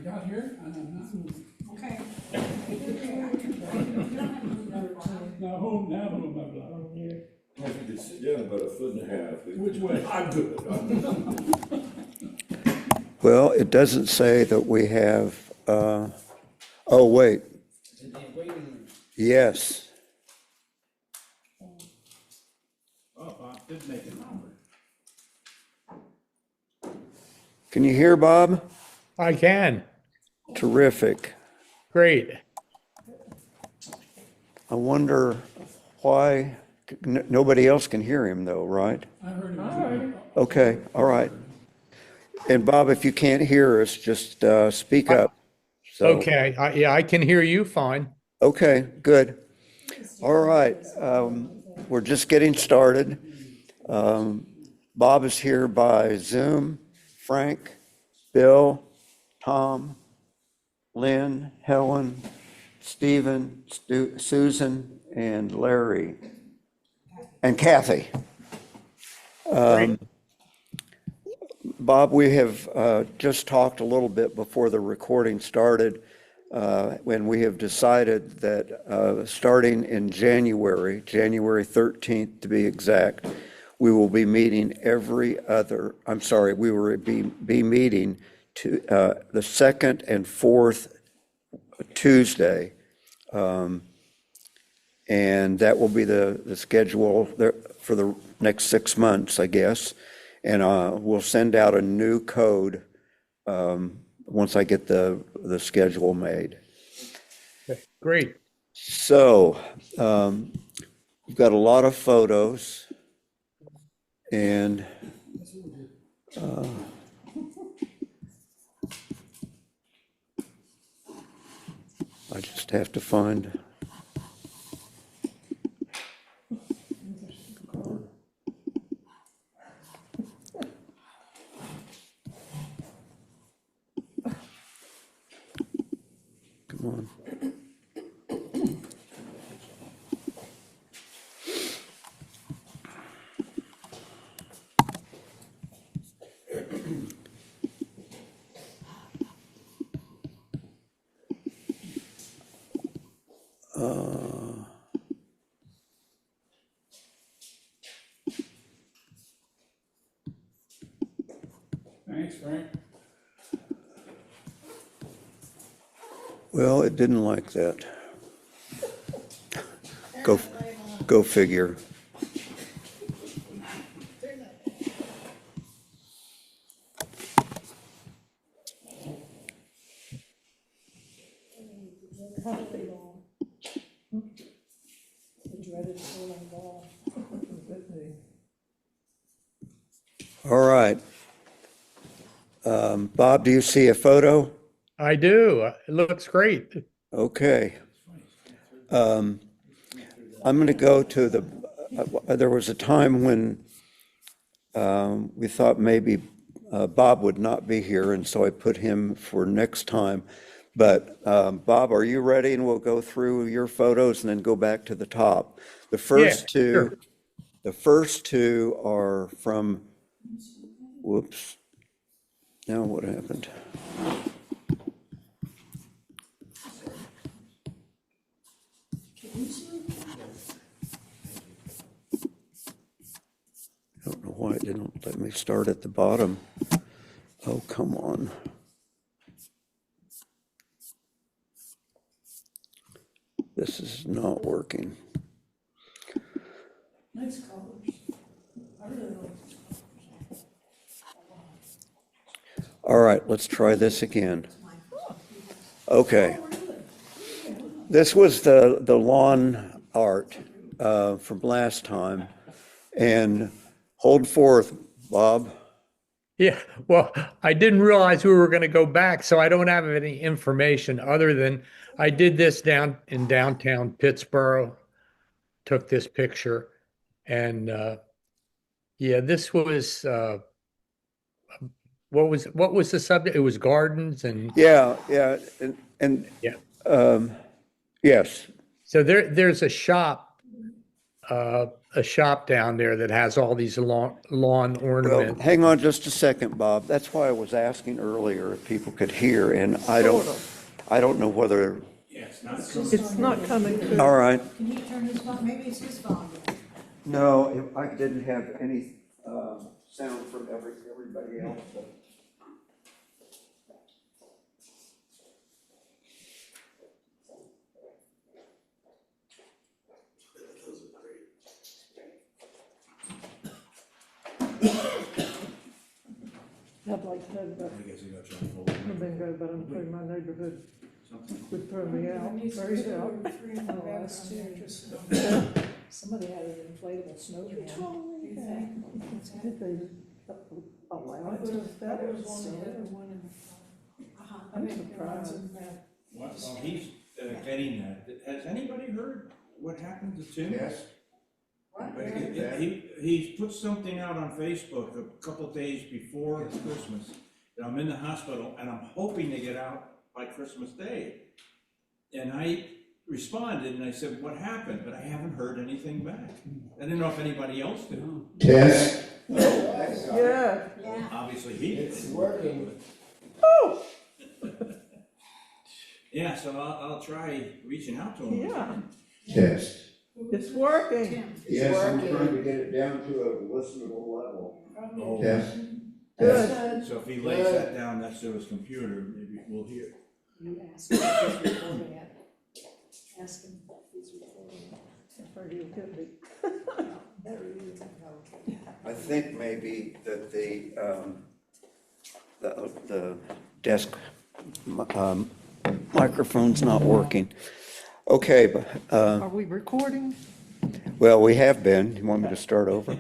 got here? Okay. No, my blood. If you could sit down about 1.5 feet. Which way? I'm good. Well, it doesn't say that we have, oh, wait. Yes. Oh, I did make a number. Can you hear, Bob? I can. Terrific. Great. I wonder why nobody else can hear him though, right? I heard him. Okay, all right. And Bob, if you can't hear us, just speak up. So, Okay. Yeah, I can hear you fine. okay, good. All right, we're just getting started. Bob is here by Zoom. Frank, Bill, Tom, Lynn, Helen, Stephen, Susan, and Larry, and Kathy. Bob, we have just talked a little bit before the recording started, when we have decided that starting in January 13th to be exact, we will be meeting we will be meeting to the second and fourth Tuesday. And that will be the schedule for the next 6 months, I guess. And we'll send out a new code once I get the schedule made. Okay, great. So we've got a lot of photos, and I just have to find. Come on. Thanks, Frank. Well, it didn't like that. Go figure. All right. Bob, do you see a photo? I do. It looks great. Okay. I'm going to go to there was a time when we thought maybe Bob would not be here, and so I put him for next time. But Bob, are you ready? And we'll go through your photos and then go back to the top. The first two, sure. the first two are from, whoops. Now what happened? I don't know why it didn't let me start at the bottom. Oh, come on. This is not working. Nice colors. I really like these colors. All right, let's try this again. Okay. This was the lawn art from last time. And hold forth, Bob. Yeah. Well, I didn't realize we were going to go back, so I don't have any information other than I did this down in downtown Pittsburgh, took this picture, and yeah, this was what was the subject? It was gardens and Yeah, and yeah. yes. So there's a shop a shop down there that has all these lawn Well, ornaments. hang on just a second, Bob. That's why I was asking earlier if people could hear, and I don't know whether, It's not coming through. all right. Can he turn his phone, maybe it's his phone. No, I didn't have any sound from everybody else. I'd like to know, but I've been good, but I'm afraid my neighborhood would throw me out, very out. Somebody had an inflatable snowman. Did they allow it to that? I'm surprised. While he's getting that, has anybody heard what happened to Tim? Yes. He put something out on Facebook a couple of days before Christmas, that I'm in the hospital and I'm hoping to get out by Christmas Day. And I responded and I said, what happened? But I haven't heard anything back. I didn't know if anybody else did. Test. Yeah. Yeah. Obviously he did. It's working. Yeah, so I'll try reaching out to him. Yeah, Test. it's working. Tim. Yes, I'm trying to get it down to a listenable level. Oh. Test. Good. So if he lays that down next to his computer, maybe we'll hear. You ask him if he's recording it. Ask him if he's recording it. I'm afraid he'll get me. There he is. I think maybe that the desk microphone's not working. Okay, but, Are we recording? well, we have been. You want me to start over?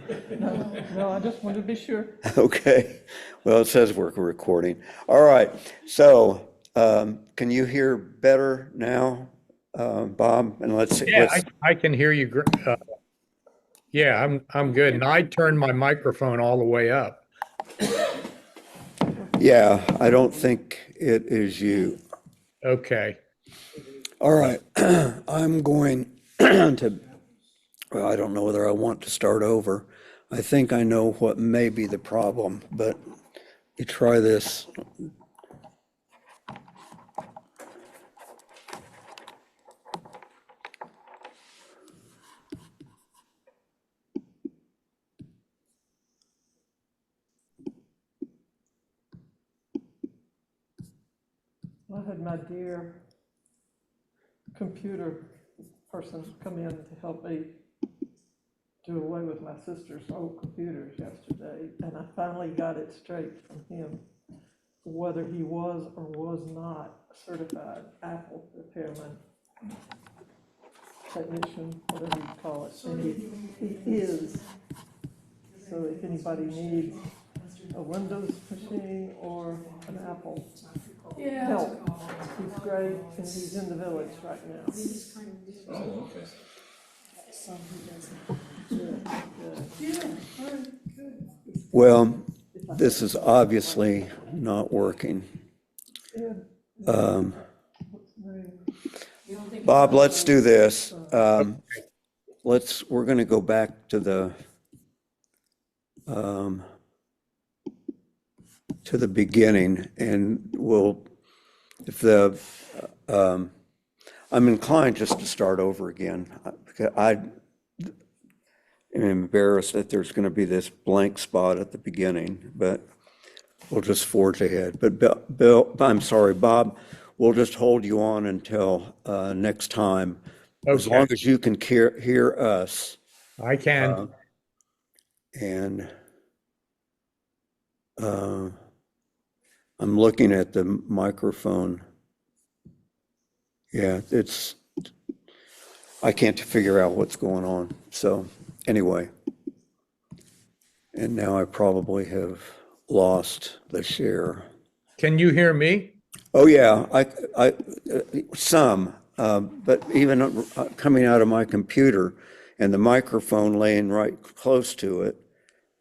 No, I just wanted to be sure. Okay, well, it says we're recording. All right, so can you hear better now, Bob? And let's see. Yeah, I can hear you. Yeah, I'm good. And I turned my microphone all the way up. Yeah, I don't think it is you. Okay. All right, I'm going to, well, I don't know whether I want to start over. I think I know what may be the problem, but you try this. I had my dear computer person come in to help me do away with my sister's old computers yesterday, and I finally got it straight from him, whether he was or was not a certified Apple repairman, technician, whatever you call it, and he is. So if anybody needs a Windows machine or an Apple help, he's great, and he's in the village right now. Oh, okay. Some who doesn't. Well, this is obviously not working. And, Um, what's the name? You don't think Bob, let's do this. We're going to go back to the beginning, and I'm inclined just to start over again. I am embarrassed that there's going to be this blank spot at the beginning, but we'll just forge ahead. But Bob, we'll just hold you on until next time, as Okay. long as you can hear us. I can. And I'm looking at the microphone. Yeah, I can't figure out what's going on. So anyway, and now I probably have lost the share. Can you hear me? Oh, yeah, some, but even coming out of my computer and the microphone laying right close to it,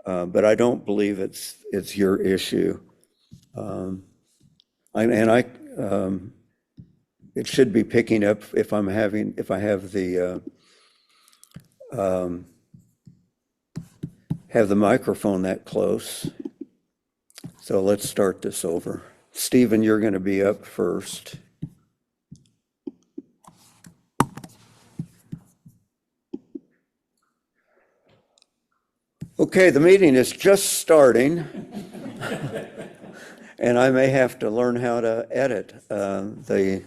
but I don't believe it's your issue. It should be picking up if I have the have the microphone that close. So let's start this over. Stephen, you're going to be up first. Okay, the meeting is just starting. And I may have to learn how to edit the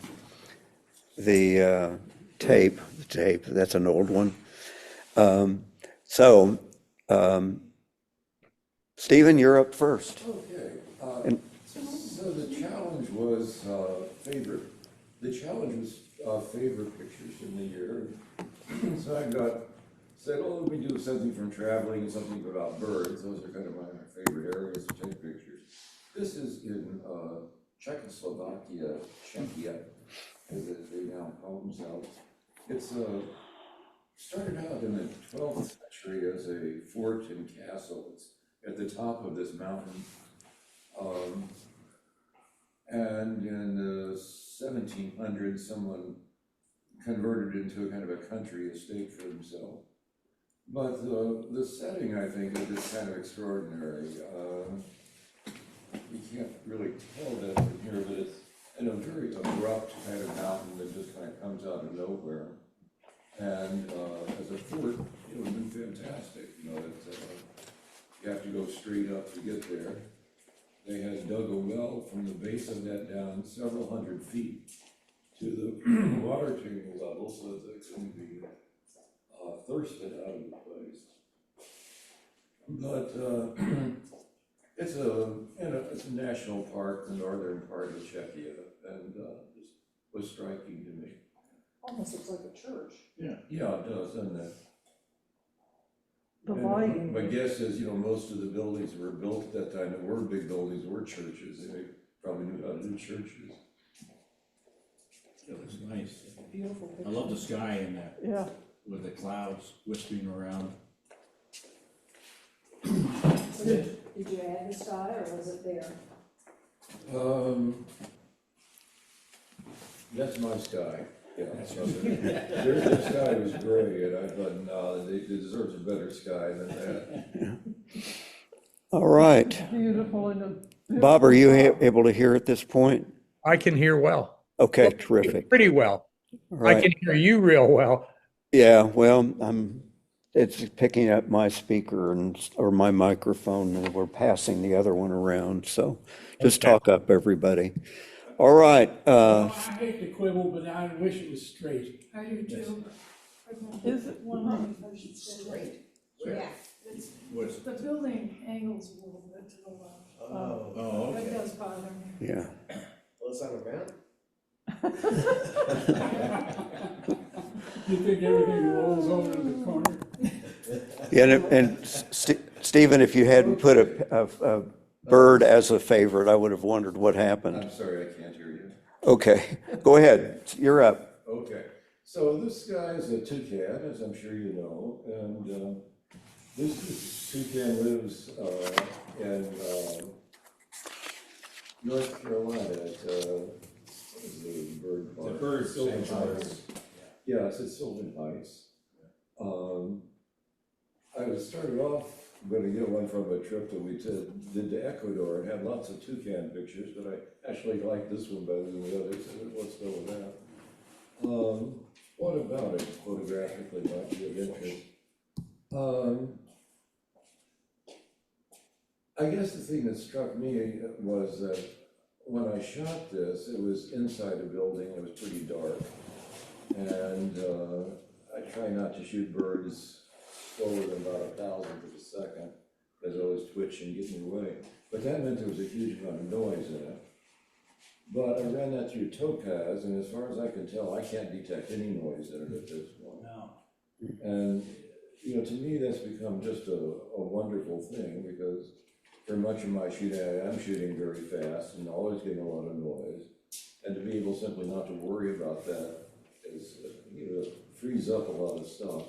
tape. That's an old one. Stephen, you're up first. Okay, And- so the challenge was favorite pictures in the year. So I said, oh, let me do something from traveling and something about birds. Those are kind of my favorite areas to take pictures. This is in Czechia, as they now call themselves. It's started out in the 12th century as a fort and castle. It's at the top of this mountain. And in the 1700s, someone converted it into a kind of a country estate for himself. But the setting, I think, is just kind of extraordinary. You can't really tell that from here, but it's in a very abrupt kind of mountain that just kind of comes out of nowhere. And as a fort, it would have been fantastic. You know, you have to go straight up to get there. They had dug a well from the base of that down several hundred feet to the water table level so that they couldn't be thirsted out of the place. But it's a national park, the northern part of Czechia, and it was striking to me. Almost looks like a church. Yeah, it does, doesn't it? The And lighting. my guess is, most of the buildings that were built at that time, that were big buildings, were churches. They probably knew how to do churches. It looks nice. Beautiful I picture. love the sky in that, Yeah, with the clouds wisping around. So did you add the sky or was it there? That's my sky. Yeah, their sky was gray, and I thought, no, it deserves a better sky than that. All right. beautiful and a. Bob, are you able to hear at this point? I can hear well. Okay, terrific. Pretty well. All I right. can hear you real well. Yeah, well, it's picking up my speaker or my microphone, and we're passing the other one around. So just Okay. talk up, everybody. All right. I hate to quibble, but I wish it was straight. I do too. Is it? One I should say. Straight. Yeah. It's, What's, the building angles a little bit to the left. oh, That okay. does bother me. Yeah. Well, it's on a mountain. You think everything rolls over to the corner? Yeah, and Stephen, if you hadn't put a bird as a favorite, I would have wondered what happened. I'm sorry, I can't hear you. Okay, go ahead. You're up. Okay, so this guy is a toucan, as I'm sure you know, and this toucan lives in North Carolina at, what is the bird park? The bird Sylvan sanctuary. Heights. Yeah, it's at Sylvan Heights. I was started off going to get one from a trip that we did to Ecuador and had lots of toucan pictures, but I actually liked this one better than the others, so let's go with that. What about it photographically might be of interest? I guess the thing that struck me was that when I shot this, it was inside a building, it was pretty dark. And I try not to shoot birds slower than about 1,000th of a second, because I always twitch and get in your way. But that meant there was a huge amount of noise in it. But I ran that through Topaz, and as far as I can tell, I can't detect any noise in it at this point. No. And, to me, that's become just a wonderful thing, because for much of my shooting, I am shooting very fast and always getting a lot of noise. And to be able simply not to worry about that is, frees up a lot of stuff.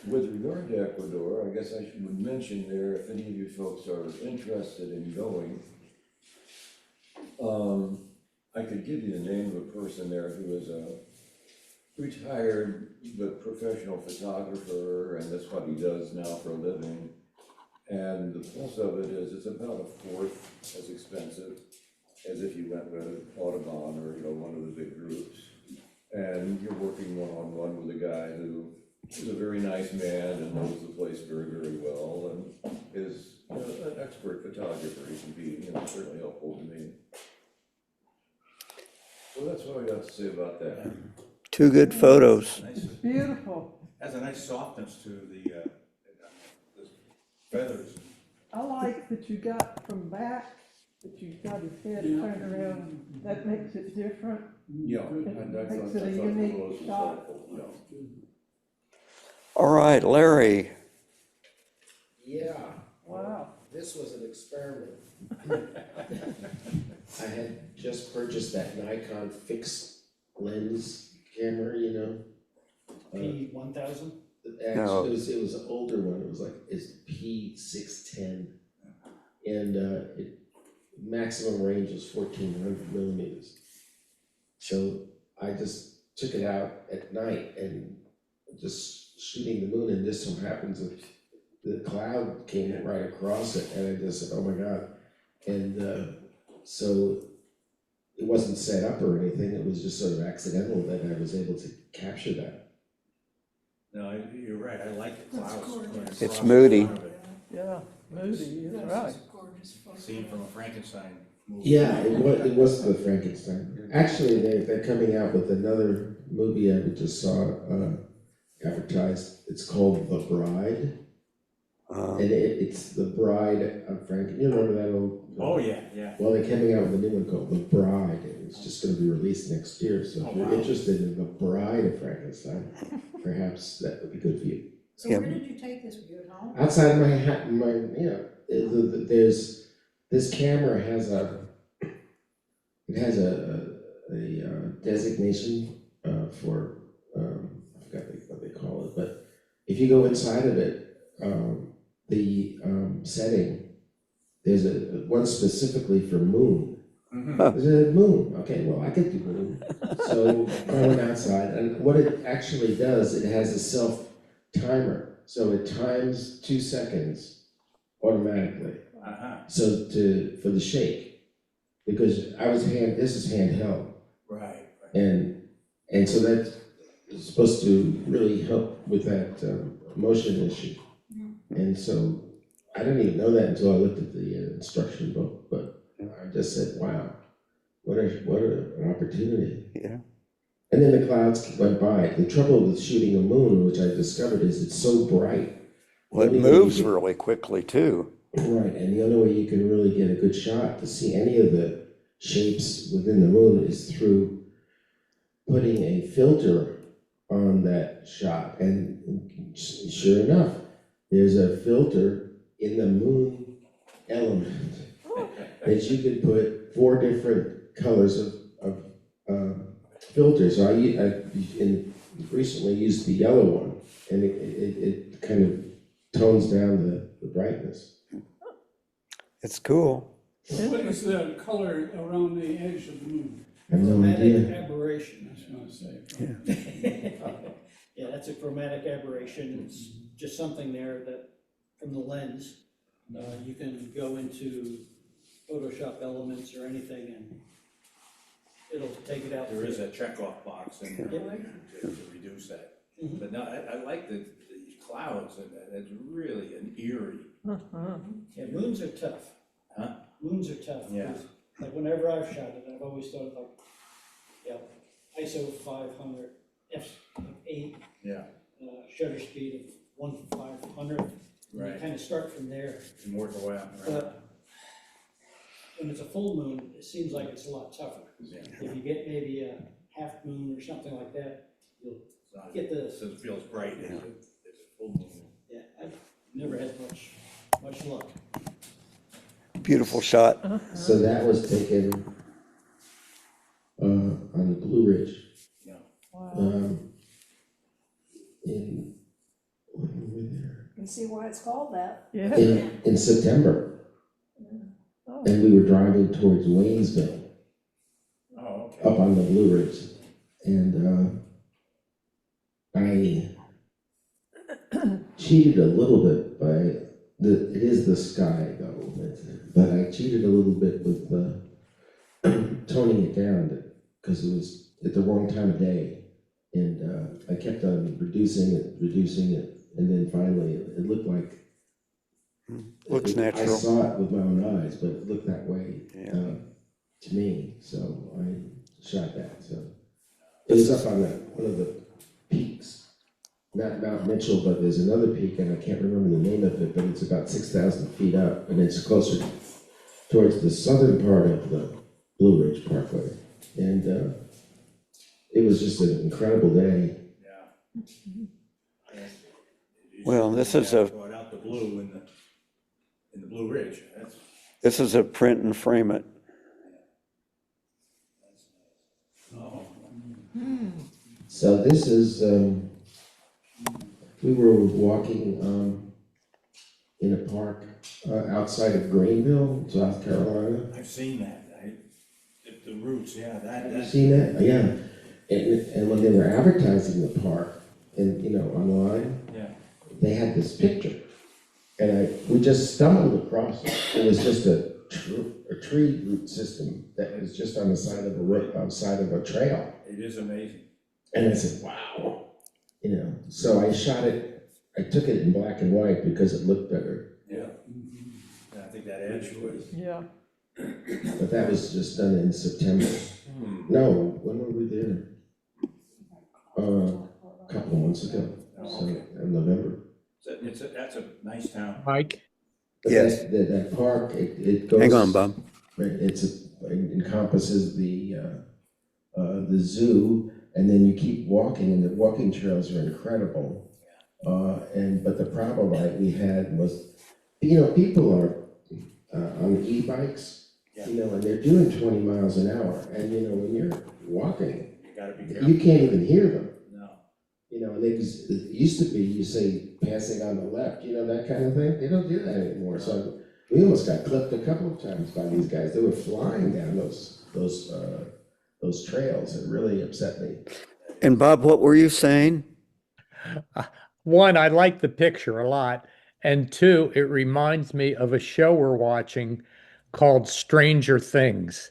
With regard to Ecuador, I guess I should mention there, if any of you folks are interested in going, I could give you the name of a person there who retired but professional photographer, and that's what he does now for a living. And the plus of it is it's about a fourth as expensive as if you went with Audubon or, one of the big groups. And you're working one-on-one with a guy who is a very nice man and knows the place very, very well and is an expert photographer. He can be, certainly helpful to me. So that's what I got to say about that. Two good photos. Nice. Beautiful. Has a nice softness to the feathers. I like that you got from back, that you got his head turned around. That makes it different. Yeah, and I Makes thought it a the unique photos was shot. helpful, yeah. All right, Larry. Yeah, Wow. this was an experiment. I had just purchased that Nikon fixed lens camera, P1000? No. Actually, it was an older one. It was it's P610, and maximum range was 1400 millimeters. So I just took it out at night and just shooting the moon, and this so happens that the cloud came right across it, and I just said, "Oh my God!" And so it wasn't set up or anything. It was just sort of accidental that I was able to capture that. No, you're right, I like the clouds. going It's across moody. the front of it. Yeah, Moody, you're That's right. a gorgeous photo. Seen from a Frankenstein movie. Yeah, it was the Frankenstein. Actually, they're coming out with another movie I just saw advertised. It's called The Bride, and it's the bride of Frankenstein. You remember that old? Oh, yeah, yeah. Well, they're coming out with a new one called The Bride, and it's just going to be released next year. So if you're interested in The Bride of Frankenstein, perhaps that would be good for you. So Yeah. where did you take this? Were you at home? Outside of there's this camera has a designation for I forgot what they call it, but if you go inside of it, the setting, there's a one specifically for moon. There's a moon. Okay, well I could do moon. So I went outside, and what it actually does, it has a self timer, so it times 2 seconds automatically. So for the shake, because this is handheld, Right. and so that's supposed to really help with that motion issue. And so I didn't even know that until I looked at the instruction book, but I just said, "Wow, what an opportunity!" Yeah. And then the clouds went by. The trouble with shooting a moon, which I discovered, is it's so bright. Well, it moves really quickly too. Right, and the only way you can really get a good shot to see any of the shapes within the moon is through putting a filter on that shot. And sure enough, there's a filter in the moon element that you could put 4 different colors of filters. So I recently used the yellow one, and it kind of tones down the brightness. It's cool. What is the color around the edge of the moon? I have no Chromatic idea. aberration, I was gonna say. Yeah, that's a chromatic aberration. It's just something there that, from the lens, you can go into Photoshop elements or anything and it'll take it out. There is a checkoff box in there to reduce that. Mhm. But no, I like the clouds, and it's really an eerie. Yeah, moons are tough. Huh? Moons are tough. Yeah. Like whenever I've shot it, I've always thought like, ISO 500, f8, Yeah, shutter speed of 1/500. You right. kind of start from there. More go out, right? But when it's a full moon, it seems like it's a lot tougher. Yeah. If you get maybe a half moon or something like that, you'll It's not- get the, So it feels bright, it's a full moon. yeah, I've never had much luck. Beautiful shot. So that was taken on the Blue Ridge. Yeah. Wow. When were we there? You can see why it's called that. Yeah. In September, Oh. and we were driving towards Waynesville, Oh, okay. up on the Blue Ridge, and I cheated a little bit by it is the sky though, but I cheated a little bit with toning it down because it was at the wrong time of day, and I kept on reducing it, and then finally it looked like Looks I natural. saw it with my own eyes, but it looked that way Yeah. to me, so I shot that. So it was up on one of the peaks, not Mount Mitchell, but there's another peak, and I can't remember the name of it, but it's about 6,000 feet up, and it's closer towards the southern part of the Blue Ridge Parkway. And it was just an incredible day. Yeah. Well, this is Brought out the blue in the Blue Ridge. This is a print and frame it. So this is, we were walking in a park outside of Greenville, South Carolina. I've seen that, the roots, yeah, Have you seen that? Yeah. And when they were advertising the park, and online, yeah. they had this picture, and we just stumbled across it. It was just a tree root system that was just on the side of a trail. It is amazing. And I said, wow, so I shot it, I took it in black and white because it looked better. Yeah. I think that edge was. Yeah. But that was just done in September. No, when were we there? A couple of months ago, so in November. That's a nice town. Mike? But Yes. that park, it goes. Hang on, Bob. Right, it encompasses the zoo, and then you keep walking, and the walking trails are incredible. But the problem we had was, people are on e-bikes, and they're doing 20 miles an hour, and when you're walking, You gotta be careful. you can't even hear them. No. And it used to be, you say, passing on the left, that kind of thing. They don't do that anymore. So we almost got clipped a couple of times by these guys. They were flying down those trails. It really upset me. And Bob, what were you saying? One, I like the picture a lot. And two, it reminds me of a show we're watching called Stranger Things.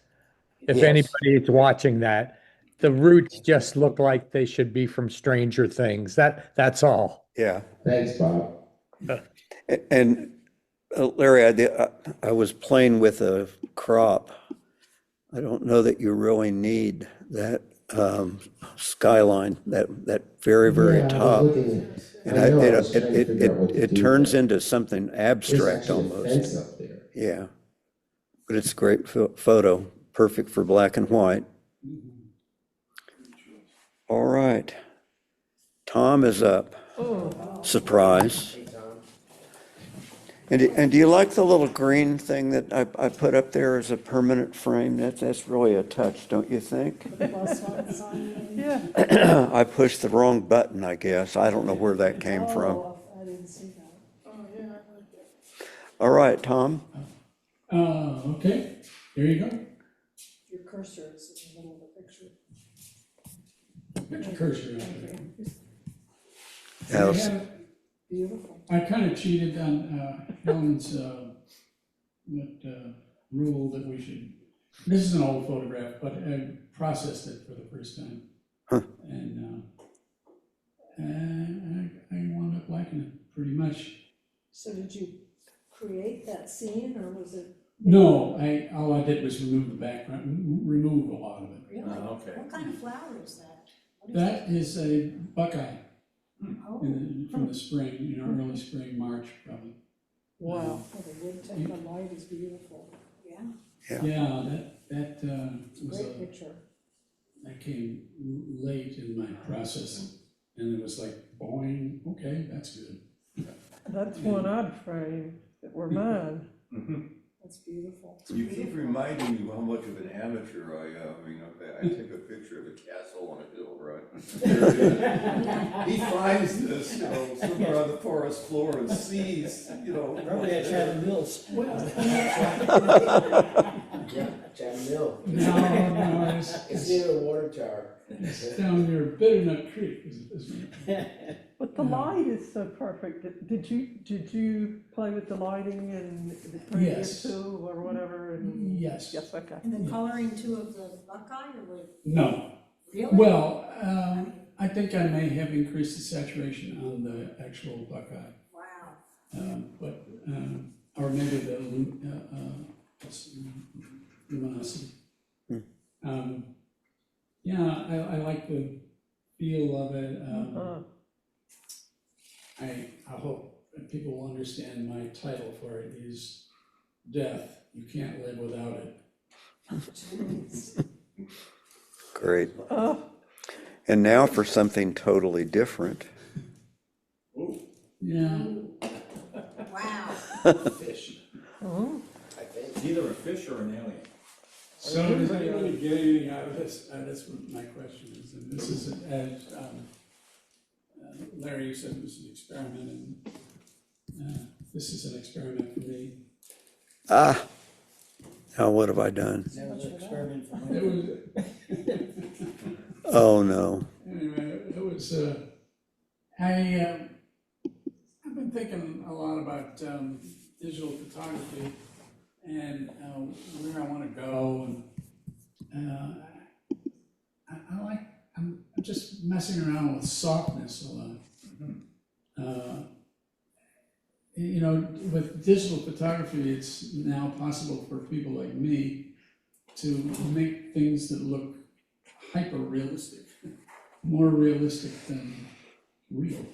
If Yes. anybody is watching that, the roots just look like they should be from Stranger Things. That's all. Yeah. Thanks, Bob. And Larry, I was playing with a crop. I don't know that you really need that skyline, that very, very Yeah, I was top. looking at- And I know, I was trying to figure out what to it do turns with into something There's abstract actually a fence almost. up there. Yeah. But it's a great photo, perfect for black and white. All right. Tom is up. Surprise. And do you like the little green thing that I put up there as a permanent frame? That's really a touch, don't you think? Plus one sign. Yeah. I pushed the wrong button, I guess. I don't know where that came from. Oh, I didn't see that. Oh, yeah, I like that. All right, Tom. Okay, here you go. Your cursor is in the middle of the picture. Put your cursor out there. Yeah, I let's- have- Beautiful. I kind of cheated on Helen's rule that we should, this is an old photograph, but I processed it for the first time. Huh. And I wound up liking it pretty much. So did you create that scene, or was it No, all I did was remove the background, remove a lot of it. really? okay. What kind of flower is that? What is That is a buckeye Oh, from the spring, early spring, March, probably. Wow. well, the wood take the light is beautiful. Yeah, Yeah, that was great picture. that came late in my processing, and it was like, boing, okay, that's good. That's one I'd frame that were mine. That's beautiful. You keep reminding you how much of an amateur I am. I take a picture of a castle on a hill, right? He finds this, somewhere on the forest floor and sees, Probably at Chatham Mills. Yeah, Chatham Mill. No, It's near the water tower. it's down near Bitternut Creek. But the light is so perfect. Did you play with the lighting and the previous Yes. tool or whatever? And Yes. Yes, okay. And the coloring too of the Buckeye, or what, No. really? Well, I think I may have increased the saturation on the actual Buckeye, Wow. or maybe the luminosity. Yeah, I like the feel of it. I hope that people will understand my title for it is Death. You can't live without it. Great. And now for something totally different. Yeah. Wow. Fish, Oh, I think. It's either a fish or an alien. So does anybody get anything out of this? That's what my question is. And this is, as Larry said, it was an experiment, and this is an experiment for me. Ah, now what have I done? That was an experiment for It me. was, Oh, no. anyway, it was, I've been thinking a lot about digital photography and where I want to go, and I'm just messing around with softness a lot. You know, with digital photography, it's now possible for people like me to make things that look hyper realistic, more realistic than real.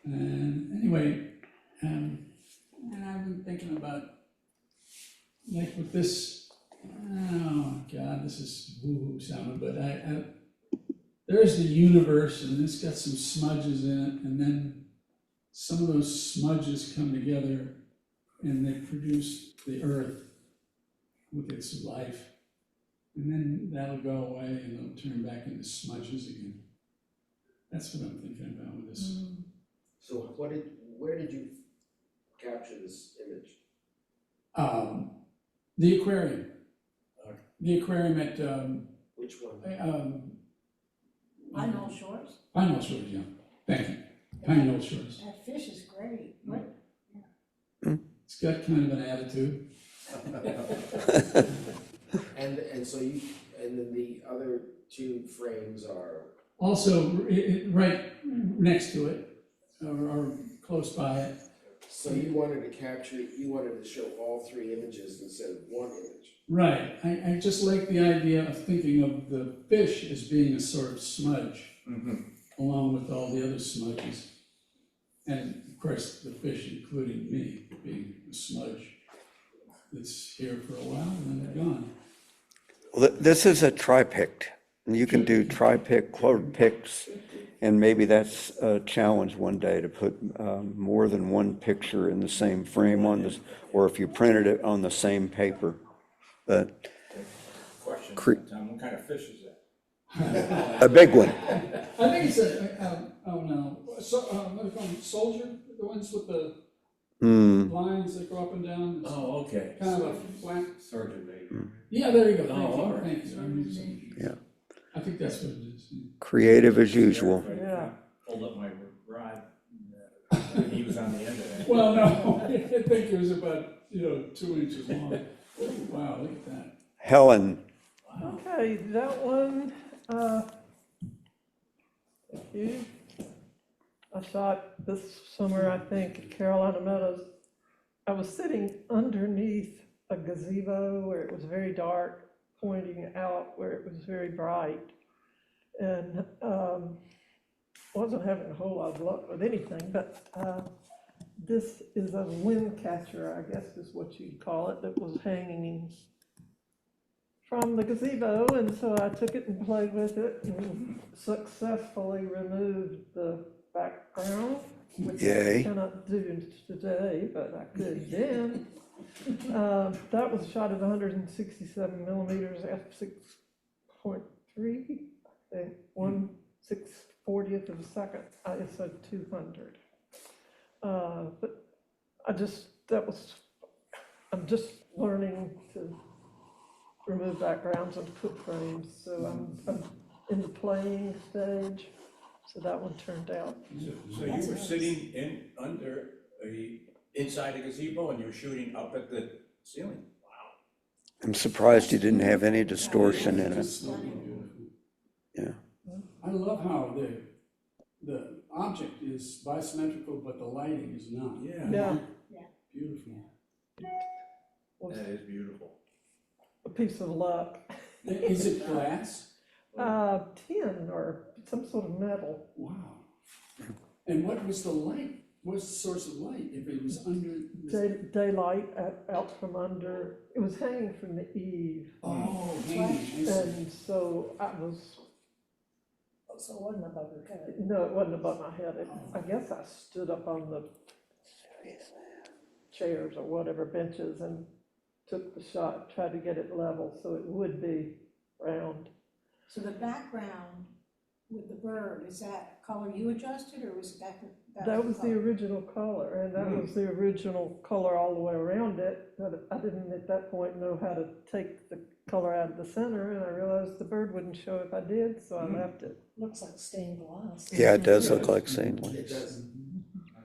And anyway, and I've been thinking about, like with this, oh God, this is woo-hoo sounding, but there's the universe, and it's got some smudges in it, and then some of those smudges come together and they produce the earth with its life. And then that'll go away and it'll turn back into smudges again. That's what I'm thinking about with this. So where did you capture this image? The aquarium. The aquarium at Which one? Pine Knoll Shores? Pine Knoll Shores, yeah. Thank you. Pine Knoll Shores. That fish is great. What? It's got kind of an attitude. And so and then the other two frames are, Also, right next to it, or close by it. so you wanted to show all three images instead of one image. Right. I just like the idea of thinking of the fish as being a sort of smudge, along with all the other smudges. And of course, the fish, including me, being a smudge that's here for a while and then gone. Well, this is a tri-pict. You can do tri-pict, quote pics, and maybe that's a challenge one day to put more than one picture in the same frame on this, or if you printed it on the same paper. But Question, Tom, what kind of fish is that? a big one. I think it's oh no, so, what do you call them, soldier, the ones with the lines that go up and down. It's Oh, okay. kind of a flat. Sergeant Major. Yeah, there you go. Oh, Thank you. all right. Thank you. I'm using- Yeah. I think that's what it is. Creative as usual. Yeah. Pulled up my rod, he was on the end of that. Well, no, I think it was about, 2 inches long. Wow, look at that. Helen, Okay, that one, thank you. I shot this summer, I think, at Carolina Meadows. I was sitting underneath a gazebo where it was very dark, pointing out where it was very bright. And wasn't having a whole lot of luck with anything, but this is a wind catcher, I guess is what you'd call it, that was hanging from the gazebo, and so I took it and played with it and successfully removed the background, which Yay. I cannot do today, but I could then. That was shot at 167 millimeters f6.3, I think, 1/640th of a second, ISO 200. But I'm just learning to remove backgrounds and put frames, so I'm in the playing stage. So that one turned out. So you were sitting inside a gazebo and you were shooting up at the ceiling? I'm surprised you didn't have any distortion in it. Just looking beautiful. Yeah. I love how the object is bisymmetrical, but the lighting is not. Yeah, Beautiful. That is beautiful. a piece of luck. Is it glass? Tin or some sort of metal. Wow. And what was the light? What's the source of light? If it was under? Daylight out from under, it was hanging from the eave. Oh, hanging, I see. And so I was, So it wasn't above your head. no, it wasn't above my head. I guess I stood up on the chairs or whatever, benches, and took the shot, tried to get it level so it would be round. So the background with the bird, is that color you adjusted, or was that? That was the original color, and that was the original color all the way around it, but I didn't at that point know how to take the color out of the center, and I realized the bird wouldn't show if I did, so I left it. Looks like stained glass. Yeah, it does look like stained It glass. does.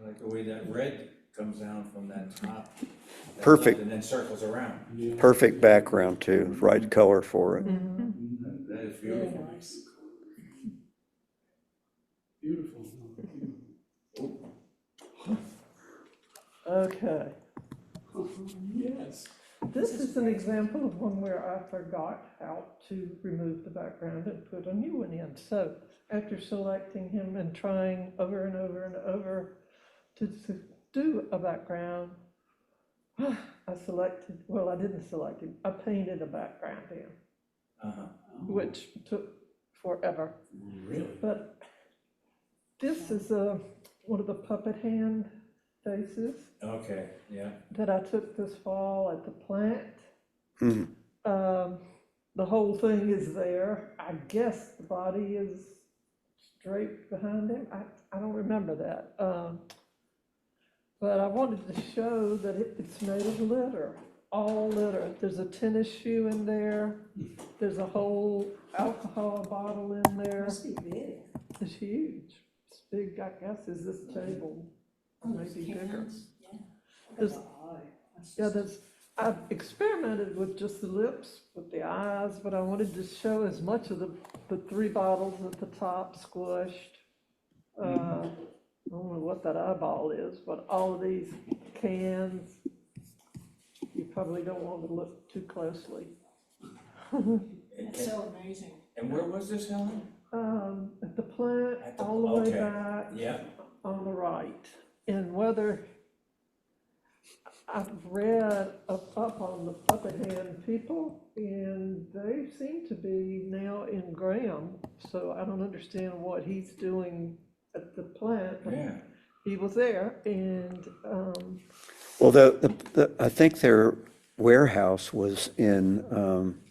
I like the way that red comes down from that top. Perfect. And then circles around. Yeah. Perfect background too, right color for it. That is Very beautiful. nice. Beautiful. Okay. Yes. This is an example of one where I forgot how to remove the background and put a new one in. So after selecting him and trying over and over and over to do a background, I selected, well, I didn't select him, I painted a background in, Uh-huh. which took forever. Really? But this is one of the puppet hand faces Okay, yeah. that I took this fall at the plant. Hmm. The whole thing is there. I guess the body is straight behind him. I don't remember that. But I wanted to show that it's made of litter, all litter. There's a tennis shoe in there. There's a whole alcohol bottle in there. Must be big. It's huge. It's big, I guess, is this table, maybe bigger. Cans, yeah. There's- That's Yeah, just- I've experimented with just the lips, with the eyes, but I wanted to show as much of the three bottles at the top squished. I don't know what that eyeball is, but all of these cans, you probably don't want to look too closely. It's so amazing. And where was this, Helen? At the plant, At the- all the way okay. back Yeah. on the right. And whether, I've read up on the puppet hand people, and they seem to be now in Graham, so I don't understand what he's doing at the plant. Yeah. He was there, and, Well, I think their warehouse was in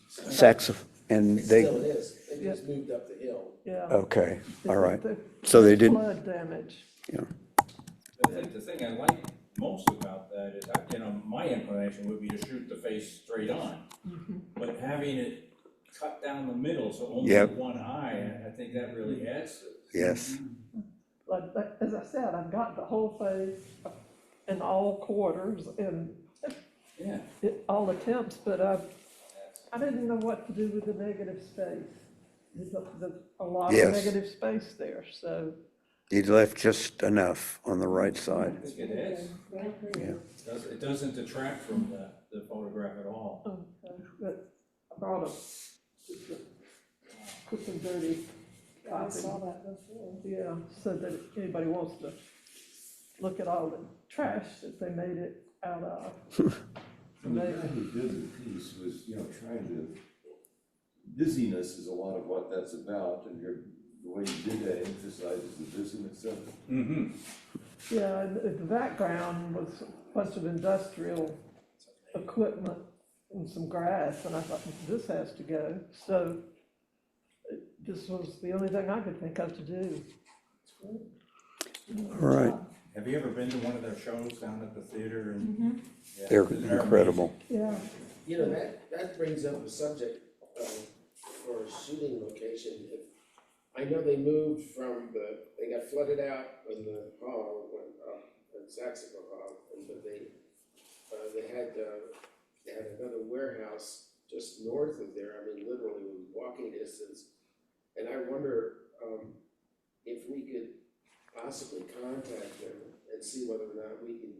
Saxo, and It they, still is, they just moved up the hill. yeah. okay, all right. The So they didn't, Flood damage. The thing I like most about that is, my inclination would be to shoot the face straight on. But having it cut down the middle, so only Yep. one eye, I think that really adds to it. yes, Like, as I said, I've got the whole face in all quarters and Yeah. all attempts, but I didn't know what to do with the negative space. There's a lot of Yes. negative space there, so, you left just enough on the right I side. think it is. yeah. It doesn't detract from the photograph at all. But I brought just a quick and dirty I copy. saw that before. Yeah, so that if anybody wants to look at all the trash that they made it out of. And the guy who did the piece was, trying to, busyness is a lot of what that's about, and the way you did that emphasizes the busyness of it. Mm-hmm. Yeah, and the background was a bunch of industrial equipment and some grass, and I thought, this has to go. So this was the only thing I could think of to do. All right, Have you ever been to one of their shows down at the theater? And yeah, they're amazing. incredible. Yeah, You know, that brings up a subject, for a shooting location, if I know they moved from they got flooded out when the hall went up, in Saxonville Hall, but they had another warehouse just north of there, I mean, literally walking distance. And I wonder, if we could possibly contact them and see whether or not we can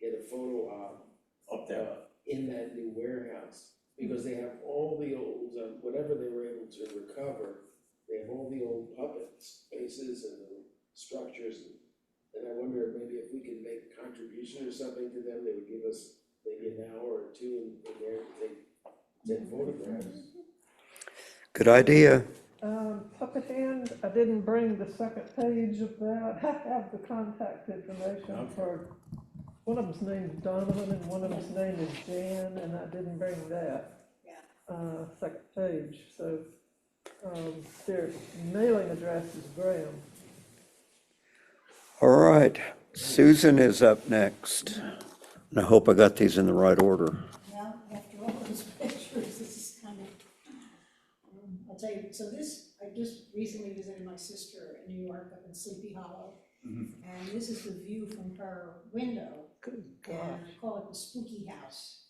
get a photo op Up there. in that new warehouse. Because they have all the old, whatever they were able to recover, they have all the old puppet spaces and the structures. And I wonder maybe if we could make a contribution or something to them, they would give us maybe an hour or two in there to take photographs. Good idea. Puppet Hand, I didn't bring the second page of that. I have the contact information for, one of them's name is Donovan and one of them's name is Jan, and I didn't bring that. Second page, so, their mailing address is Graham. All right, Susan is up next. And I hope I got these in the right order. Well, after all those pictures, this is kind of, I'll tell you, so this, I just recently visited my sister in New York up in Sleepy Hollow. And this is the view from her window. Good And gosh. I call it the spooky house.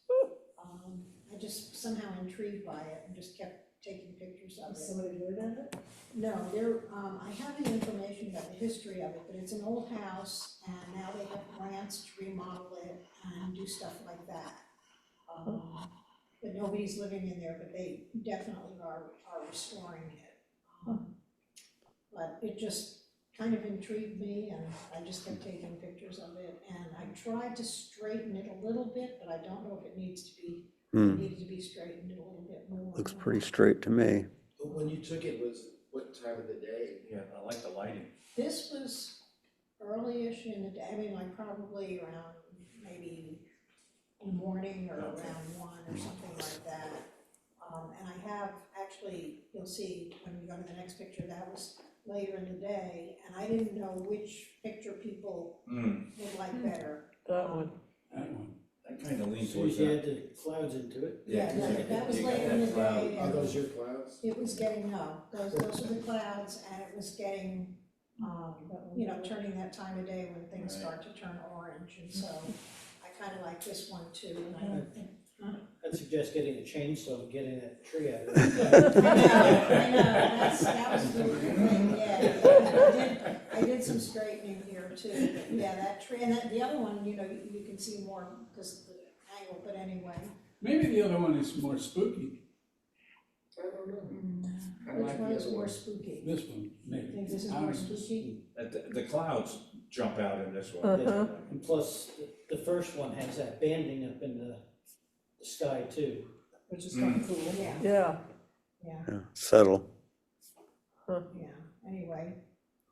I just somehow intrigued by it and just kept taking pictures of it. Somebody lived in it? No, I have the information about the history of it, but it's an old house, and now they have grants to remodel it and do stuff like that. But nobody's living in there, but they definitely are restoring it. But it just kind of intrigued me, and I just kept taking pictures of it, and I tried to straighten it a little bit, but I don't know if it needed to be straightened a little bit more. Looks pretty straight to me. But when you took it, was what time of the day? Yeah, I like the lighting. This was early-ish in the day, I mean, like probably around maybe in the morning or around 1 or something like that. And I have, actually, you'll see when we go to the next picture, that was later in the day, and I didn't know which picture people would like better. That one. That one. That kind of leans So towards you that. add the clouds into it? Yeah, that was You got later in the that cloud. day, Are and those your clouds? it was getting, no, those are the clouds, and it was getting, turning that time of day when things Right. start to turn orange, and so I kind of like this one too, and I'd suggest getting a chainsaw and getting that tree out of I it. know, that was the thing, yeah. I did some straightening here too, but yeah, that tree, and the other one, you can see more because of the angle, but anyway. Maybe the other one is more spooky. I don't know. I Which like one the is other more one. spooky? This one, I maybe. think this is I more don't know. spooky. The clouds jump out in this one. Uh-huh. And plus, the first one has that banding up in the sky too. Which is kind of cool. Yeah, Yeah. yeah. Settle. Yeah, anyway,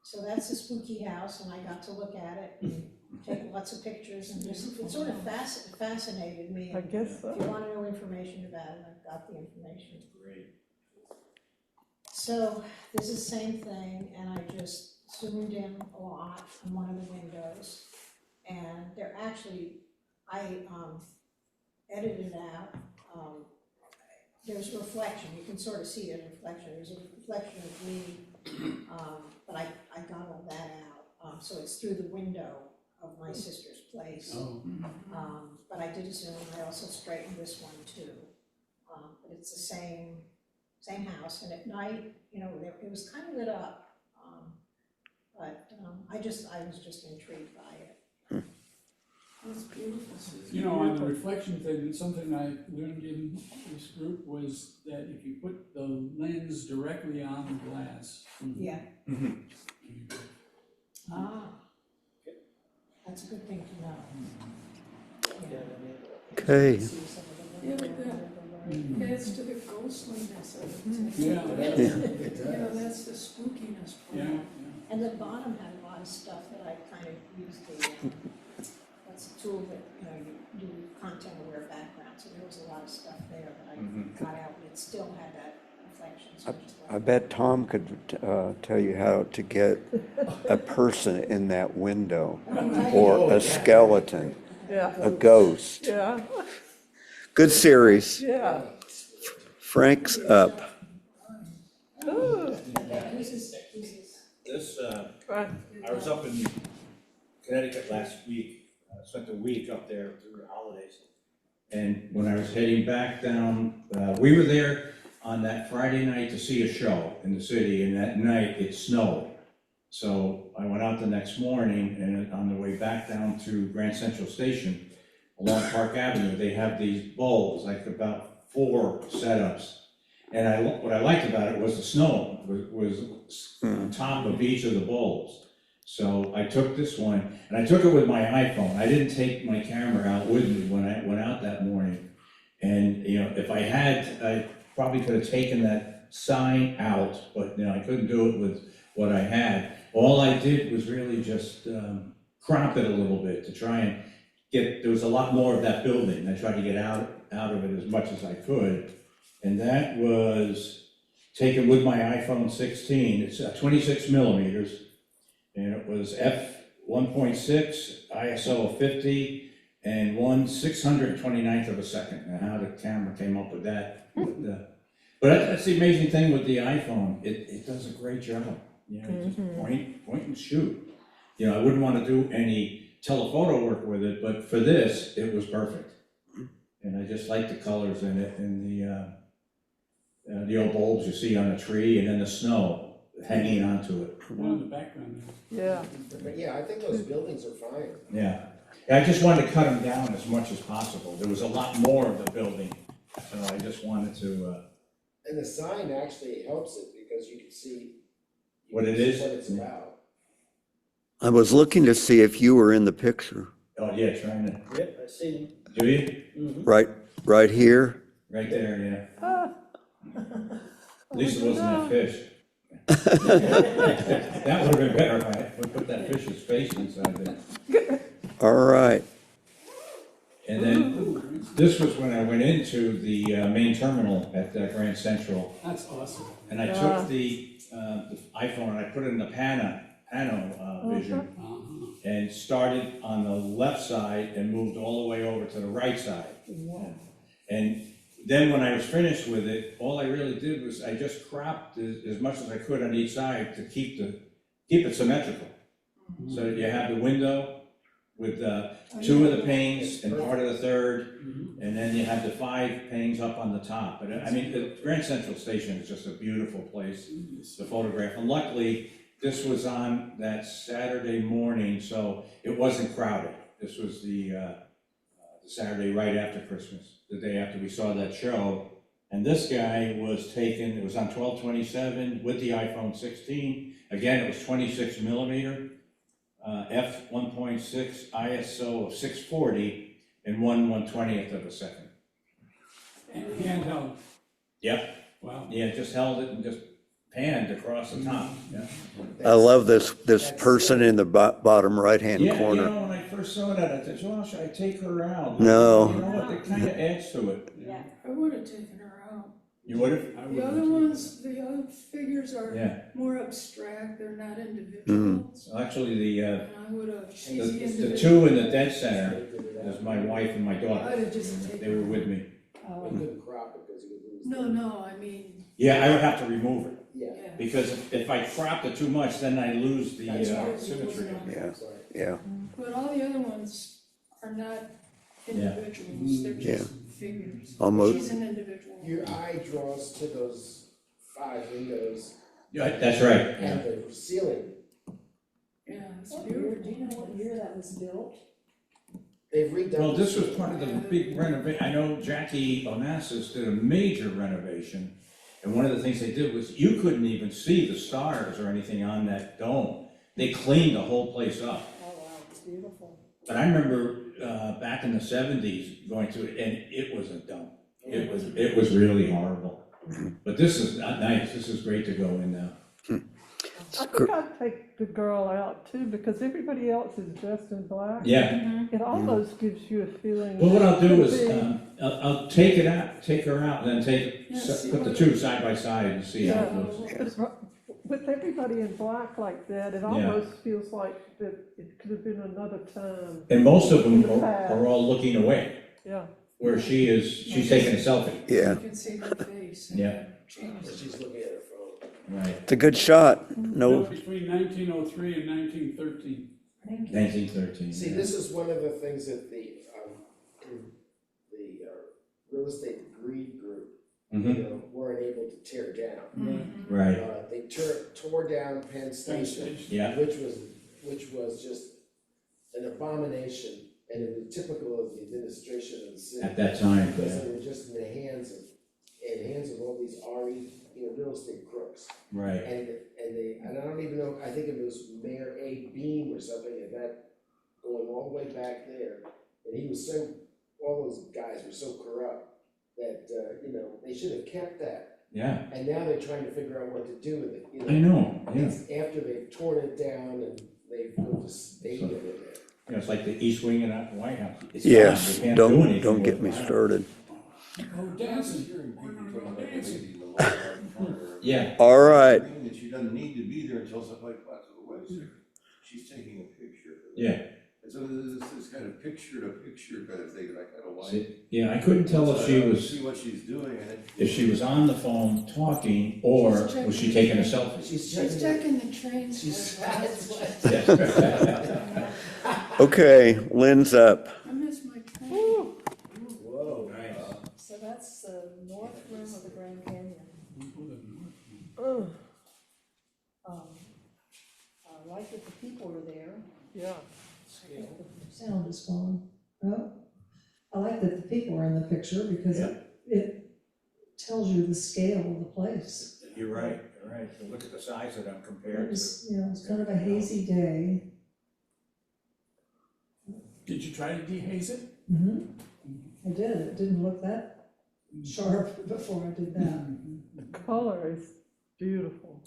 so that's the spooky house, and I got to look at it and take lots of pictures, and just, it sort of fascinated me. I And guess so. if you wanna know information about it, I've got the information. Great. So, this is the same thing, and I just zoomed in a lot on one of the windows, and they're actually, I, edited out, there's a reflection, you can sort of see a reflection, there's a reflection of me, but I got all that out, so it's through the window of my sister's place. Oh, But I did zoom, I also straightened this one too, but it's the same house, and at night, it was kind of lit up, but I was just intrigued by it. It's beautiful. you know, on the reflection thing, something I learned in this group was that if you put the lens directly on the glass. Yeah. Mhm. Ah, that's a good thing to know. Yeah, Okay. See some of the Yeah, but that adds to the ghostliness of it. Yeah, That's the spookiness yeah, part. yeah. And the bottom had a lot of stuff that I kind of used that's a tool that, you do content-aware background, so there was a lot of stuff there that I got out, but it still had that reflection, so I just I like. bet Tom could tell you how to get a person in that window, or a skeleton, Yeah, a ghost. yeah, Good series. yeah. Frank's up. This is Right. I was up in Connecticut last week, spent a week up there through the holidays. And when I was heading back down, we were there on that Friday night to see a show in the city, and that night it snowed. So I went out the next morning, and on the way back down to Grand Central Station, along Park Avenue, they have these bowls, like about 4 setups. And what I liked about it was the snow was on top of each of the bowls. So I took this one, and I took it with my iPhone. I didn't take my camera out with me when I went out that morning. And, you know, if I had, I probably could have taken that sign out, but, you know, I couldn't do it with what I had. All I did was really just crop it a little bit to try and there was a lot more of that building. I tried to get out of it as much as I could. And that was taken with my iPhone 16. It's 26 millimeters, and it was f1.6, ISO of 50, and 1/629th of a second. And how the camera came up with that. But that's the amazing thing with the iPhone. It does a great job. You know, just point and shoot. You know, I wouldn't want to do any telephoto work with it, but for this, it was perfect. And I just like the colors in it, and the old bulbs you see on the tree, and then the snow hanging onto it. One in the background. Yeah. But yeah, I think those buildings are fine. Yeah. I just wanted to cut them down as much as possible. There was a lot more of the building, so I just wanted to, And the sign actually helps it because you can see What it is? what it's about. I was looking to see if you were in the picture, oh yeah, trying to, Yep, I see them. do you? Mhm. right here. Right there, yeah. Ah. At least it wasn't that fish. That would have been better if I would put that fish's face inside there. All right. And then, this was when I went into the main terminal at Grand Central, That's awesome. and I took the iPhone and I put it in the Pano Vision, Uh-huh. and started on the left side and moved all the way over to the right side. And then when I was finished with it, all I really did was I just cropped as much as I could on each side to keep it symmetrical. So you have the window with 2 of the panes and part of the third, and then you have the 5 panes up on the top. But I mean, the Grand Central Station is just a beautiful place to photograph. And luckily, this was on that Saturday morning, so it wasn't crowded. This was the Saturday right after Christmas, the day after we saw that show. And this guy was taken, it was on 12/27 with the iPhone 16. Again, it was 26 millimeter, f1.6, ISO of 640, and 1/120th of a second. And handheld, Yep, wow. yeah, just held it and just panned across the top, yeah. I love this person in the bottom right-hand Yeah, you corner. know, when I first saw that, I thought, well, should I take her out? No. You know what, it kind of adds to it. Yeah. I would have taken her out. You would have? I The would- other ones, the other figures are Yeah. more abstract, they're not individuals. Well, actually, the And I would have, she's the the individual. 2 in the dead center is my wife and my daughter. I'd have just They taken. were with me. I couldn't crop it because you would lose. No, I mean, Yeah, I would have to remove it, Yeah. yeah. because if I cropped it too much, then I lose the That's right. symmetry. Yeah, Sorry. yeah. But all the other ones are not individuals, they're just figures. Almost. She's an individual. Your eye draws to those 5 windows Yeah, that's right, yeah. and the ceiling. Yeah, it's What year, beautiful. do you know what year that was built? They've redone. Well, the this was ceiling. part of the big renovation. I know Jackie Onassis did a major renovation, and one of the things they did was you couldn't even see the stars or anything on that dome. They cleaned the whole place up. Oh, wow, it's beautiful. But I remember back in the 70s going to it, and it was a dump. It was really horrible. But this is not nice. This is great to go in now. I think I'd take the girl out too, because everybody else is dressed in black. Yeah. It almost gives you a feeling. Well, what I'll do is Could be- I'll take her out, and then Yeah, see put the what- 2 side by side and see how it Yeah, looks. but with everybody in black like that, it almost feels like that it could have been another time. And most of them In the past. are all looking away, Yeah. where she's taking a selfie. Yeah. You can see her face. and Yeah. it changes. She's looking at her phone. Right, It's a good shot. Built No, between 1903 and 1913. 1913. See, this is one of the things that the real estate greed group, weren't able to tear down. Right, They tore down Penn Station, yeah, which was just an abomination, and it was typical of the administration of the city. at that time, Because yeah, they were just in the hands of all these RE, real estate crooks. right, And I don't even know, I think it was Mayor A. Beam or something, and that, going all the way back there. And he was all those guys were so corrupt that, they should have kept that. yeah, And now they're trying to figure out what to do with it, I know, yeah. It's after they've torn it down and they've built a stadium in there. You know, it's like the East Wing of the White House. It's yes, gone. They can't do anything don't with get it. me started. Oh, dancing. Hearing people talking about the lady in the lawn in front of her. Yeah, All right, That she doesn't need to be there until somebody passes away, so she's taking a picture. yeah. And so this kind of picture-to-picture kind of thing, and I kind of like. See, yeah, I couldn't tell if she was, See what she's doing, and if she was on the phone talking, or was she taking a selfie? She's She's checking the trains. She's- okay, Lynn's up. I missed my train. Whoa. Nice. So that's the north rim of the Grand Canyon. I like that the people are there. Yeah. Sound is gone. Oh, I like that the people are in the picture because it tells you the scale of the place. You're right, you're right. So look at the size of them compared It to. was, it's kind of a hazy day. Did you try to dehaze it? I did, it didn't look that sharp before I did that. The color is beautiful.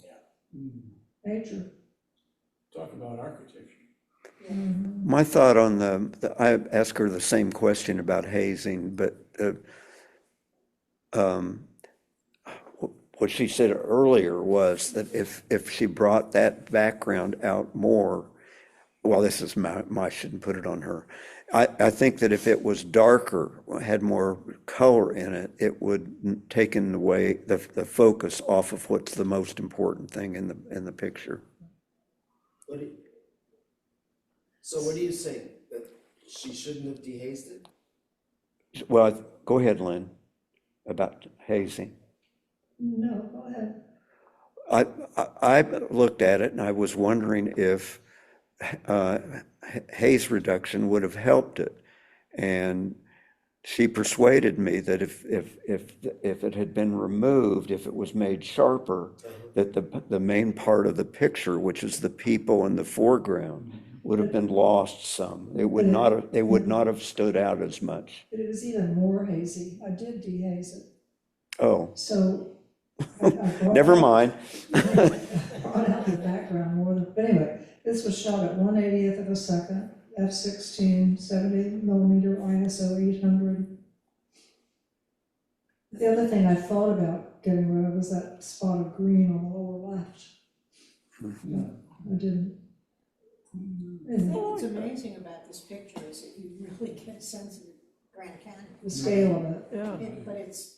Nature. Talk about architecture. My thought on I asked her the same question about hazing, but what she said earlier was that if she brought that background out more, well, this is I shouldn't put it on her. I think that if it was darker, had more color in it, it would taken away the focus off of what's the most important thing in the picture. So what do you say, that she shouldn't have dehazed it? Well, go ahead, Lynn, about hazing. No, go ahead. I looked at it and I was wondering if haze reduction would have helped it. And she persuaded me that if it had been removed, if it was made sharper, that the main part of the picture, which is the people in the foreground, would have been lost some. They would not have stood out as much. But it was even more hazy. I did dehaze it. Oh, So I brought never out- mind. brought out the background more than, but anyway, this was shot at 1/80th of a second, f/16, 70mm ISO 800. The other thing I thought about getting rid of was that spot of green on the lower left. But I didn't. Anyway, It's the amazing about this picture is that you really get a sense of the Grand Canyon. The scale of it. Yeah. But it's,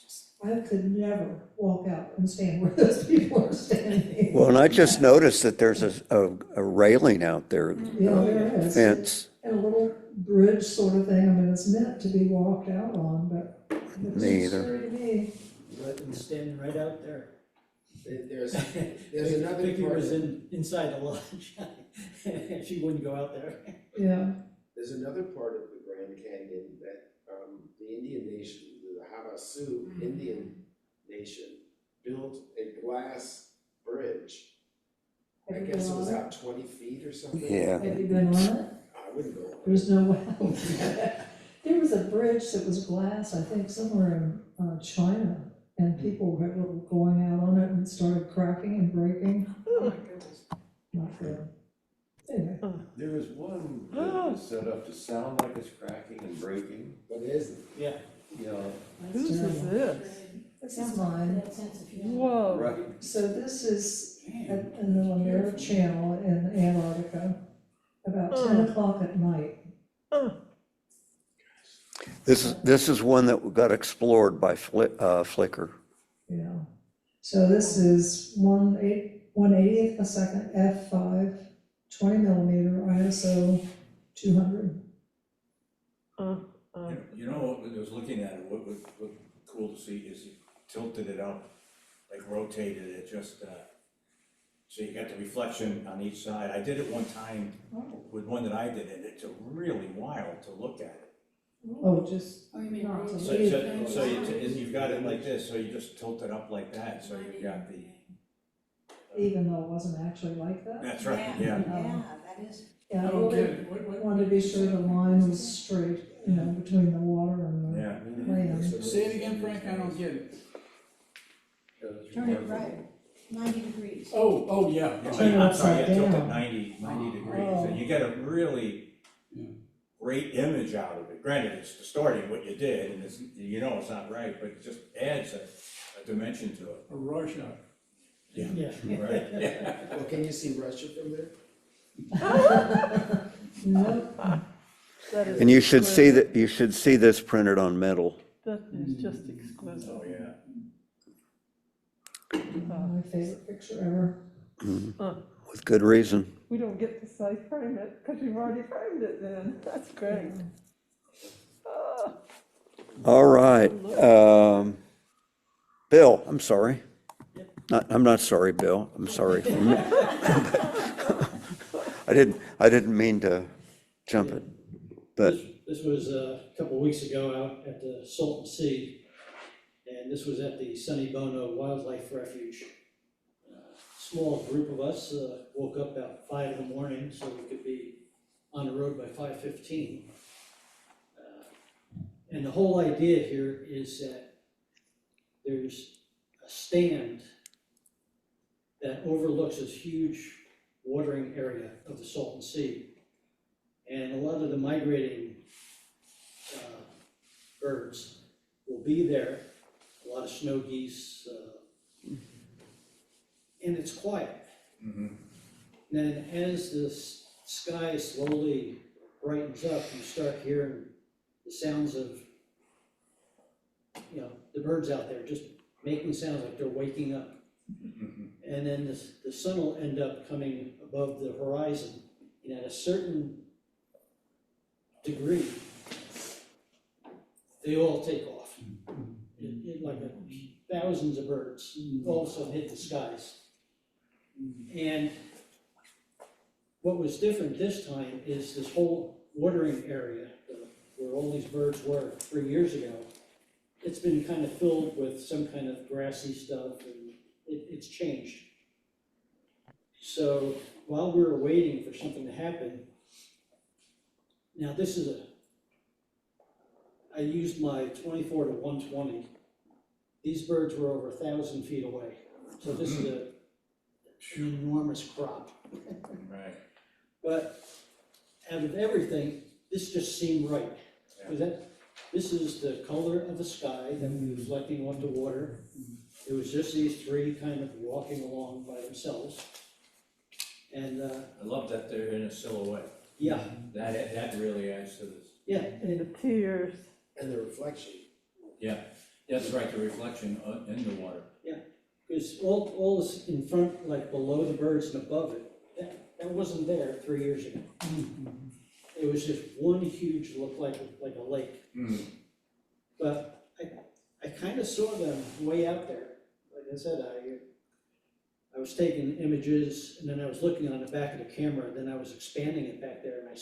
just, I could never walk out and stand where those people are standing. Well, and I just noticed that there's a railing out there, Yeah, there is. fence. And a little bridge sort of thing, I mean, it's meant to be walked out on, but it Me was either. scary to me. Let them stand right out there. There's another Vicky part, was inside the lodge. She wouldn't go out there. Yeah, there's another part of the Grand Canyon that, the Indian nation, the Havasu Indian nation, built a glass bridge. I Have you guess it been was on out 20 feet or something. Yeah. have you been on it? I wouldn't go on it. There's no way. There was a bridge that was glass, I think somewhere in China, and people were going out on it and it started cracking and breaking. Oh my goodness. Not good. Anyway, There is one that is set up to sound like it's cracking and breaking, But it isn't. Yeah. you know, that's Whose is terrible. this? This is mine. Whoa. right? So this is in the Lemaire Channel in Antarctica, about 10 o'clock at night. This is one that got explored by Flickr. Yeah. So this is 1/80th of a second, f5, 20 millimeter, ISO 200. You know, what I was looking at it, what was cool to see is he tilted it up, like rotated it just, so you got the reflection on each side. I did it one time with one that I did, and it's really wild to look at it. Oh, just, Oh, you mean Not to rotate? So, leave. so you've got it like this, so you just tilt it up like that, so you've got the, even though it wasn't actually like that. that's right, Yeah, yeah. yeah, that is, Yeah, I I don't get really it. What- wanted to be sure the line was straight, between the water and the Yeah. land. Say it again, Frank, I don't get it. turn it right, 90 degrees. Oh, yeah. Yeah, Turn it I'm sorry, upside yeah, tilt it down. 90 degrees, Oh. and you get a really Yeah. great image out of it. Granted, it's distorting what you did, and it's, it's not right, but it just adds a dimension to it. A Rorschach. Yeah. Yeah. Right, yeah. Well, can you see Russia from there? Nope. That is And you should see exquisite. that, you should see this printed on metal. That is just exquisite. Oh, yeah. My favorite picture ever. With good reason. We don't get to say frame it, because you've already framed it then. That's great. Ah, All right. Bill, I'm sorry. I'm not sorry, Bill. I'm sorry. I didn't mean to jump it, but This was a couple weeks ago out at the Salton Sea, and this was at the Sunny Bono Wildlife Refuge. Small group of us woke up about 5 in the morning so we could be on the road by 5:15. And the whole idea here is that there's a stand that overlooks this huge watering area of the Salton Sea. And a lot of the migrating birds will be there, a lot of snow geese, and it's quiet. Then as the sky slowly brightens up, you start hearing the sounds of, the birds out there just making sounds like they're waking up. And then the sun will end up coming above the horizon, and at a certain degree, they all take off. Like thousands of birds all of a sudden hit the skies. And what was different this time is this whole watering area where all these birds were 3 years ago, it's been kind of filled with some kind of grassy stuff, and it's changed. So while we were waiting for something to happen, now this is I used my 24 to 120. These birds were over 1,000 feet away. So this is an enormous crop. Right. But out of everything, this just seemed right. Because this is the color of the sky that was reflecting off the water. It was just these three kind of walking along by themselves. And I love that they're in a silhouette. yeah, That really adds to this. yeah, And the tears. And the reflection. Yeah, that's right, the reflection in the water. because all this in front, like below the birds and above it, that wasn't there 3 years ago. It was just one huge, looked like a lake. But I kind of saw them way out there. Like I said, I was taking images, and then I was looking on the back of the camera, and then I was expanding it back there, and I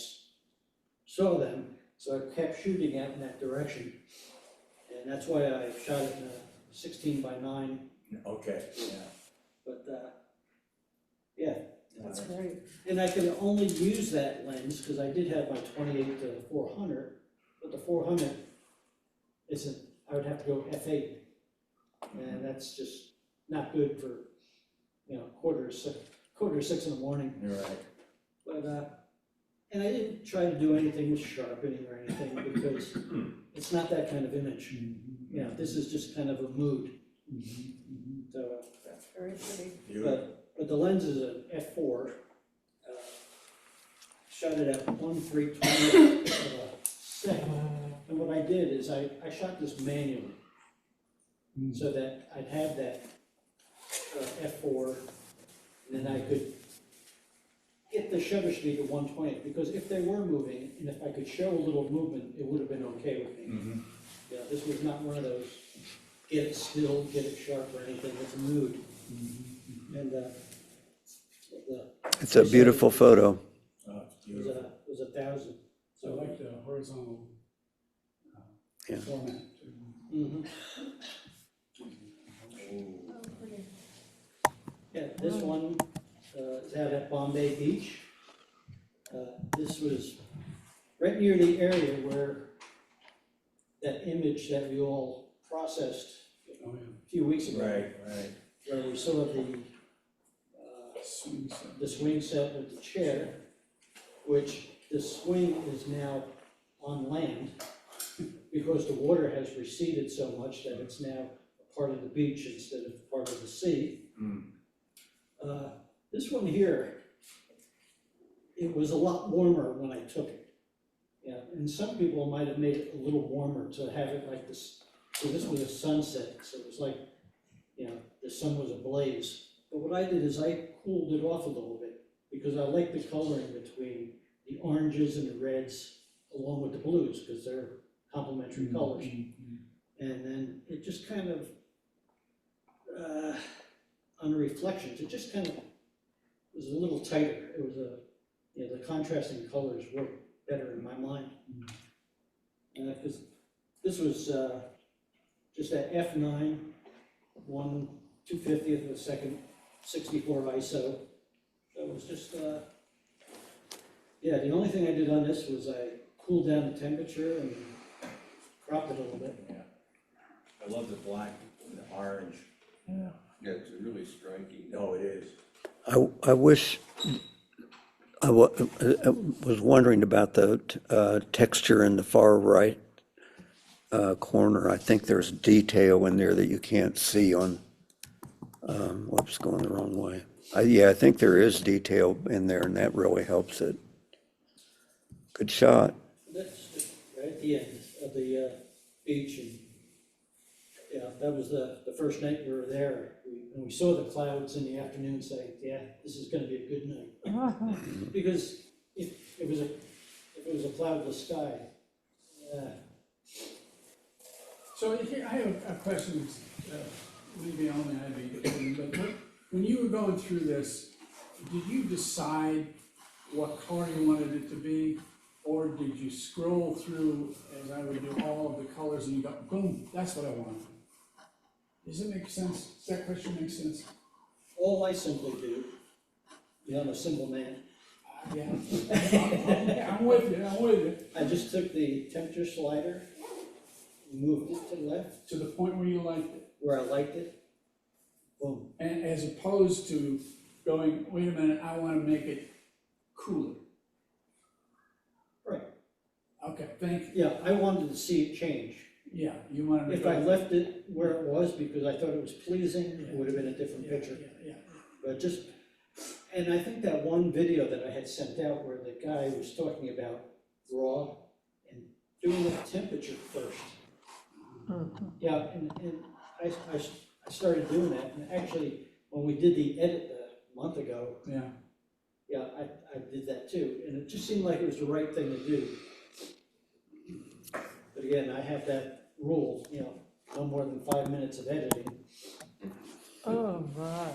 saw them, so I kept shooting out in that direction. And that's why I shot it in a 16 by 9, Okay, yeah. but, yeah. That's great. And I could only use that lens, because I did have my 28 to 400, but the 400 isn't, I would have to go f8. And that's just not good for, quarter to six in the morning. You're right. But, and I didn't try to do anything with sharpening or anything, because it's not that kind of image. This is just kind of a mood. So, That's very pretty. but the lens is an f4. Shot it at 1/320 of a second. And what I did is I shot this manually, so that I'd have that F4, and then I could get the shutter speed to 120, because if they were moving, and if I could show a little movement, it would have been okay with me. Yeah, this was not one of those, get it still, get it sharp or anything, it's a mood. And, It's a beautiful photo. was 1,000. So I like the horizontal Yeah. format. Mhm. Yeah, this one is out at Bombay Beach. This was right near the area where that image that we all processed Oh, yeah. a few weeks ago. right. Where we saw Swing set. the swing set with the chair, which the swing is now on land because the water has receded so much that it's now a part of the beach instead of part of the sea. This one here, it was a lot warmer when I took it. Yeah, and some people might have made it a little warmer to have it like this. So this was a sunset, so it was like, you know, the sun was ablaze. But what I did is I cooled it off a little bit because I like the coloring between the oranges and the reds along with the blues because they're complementary colors. And then it just kind of, on the reflections, it just kind of was a little tighter. It was the contrasting colors worked better in my mind. Because this was just at F9, 1/250th of a second, 64 ISO. So it was just, yeah, the only thing I did on this was I cooled down the temperature and cropped it a little bit. I love the black and the orange. Yeah, it's really striking. No, it is. I wish, I was wondering about the texture in the far right corner. I think there's detail in there that you can't see on, whoops, going the wrong way. Yeah, I think there is detail in there and that really helps it. Good shot. That's just right at the end of the beach, and yeah, that was the first night we were there. And we saw the clouds in the afternoon, saying, "Yeah, this is going to be a good night." Because if it was a cloudless sky, So here, I have a question, maybe only I'd be interested, but when you were going through this, did you decide what color you wanted it to be? Or did you scroll through, as I would do, all of the colors and you go, boom, that's what I want? Does it make sense? Does that question make sense? all I simply do, you know, I'm a simple man, Yeah. I'm with you. I just took the temperature slider, moved it to the left, To the point where you liked it. where I liked it, boom. And as opposed to going, wait a minute, I wanna make it cooler. Right. Okay, thank you. Yeah, I wanted to see it change. Yeah, you wanted to. If I left it where it was because I thought it was pleasing, it would have been a different Yeah, picture. Yeah. But just, and I think that one video that I had sent out where the guy was talking about raw and doing the temperature first. Yeah, and I started doing that, and actually, when we did the edit a month ago, Yeah. yeah, I did that too, and it just seemed like it was the right thing to do. But again, I have that rule, you know, no more than 5 minutes of editing. Oh, my.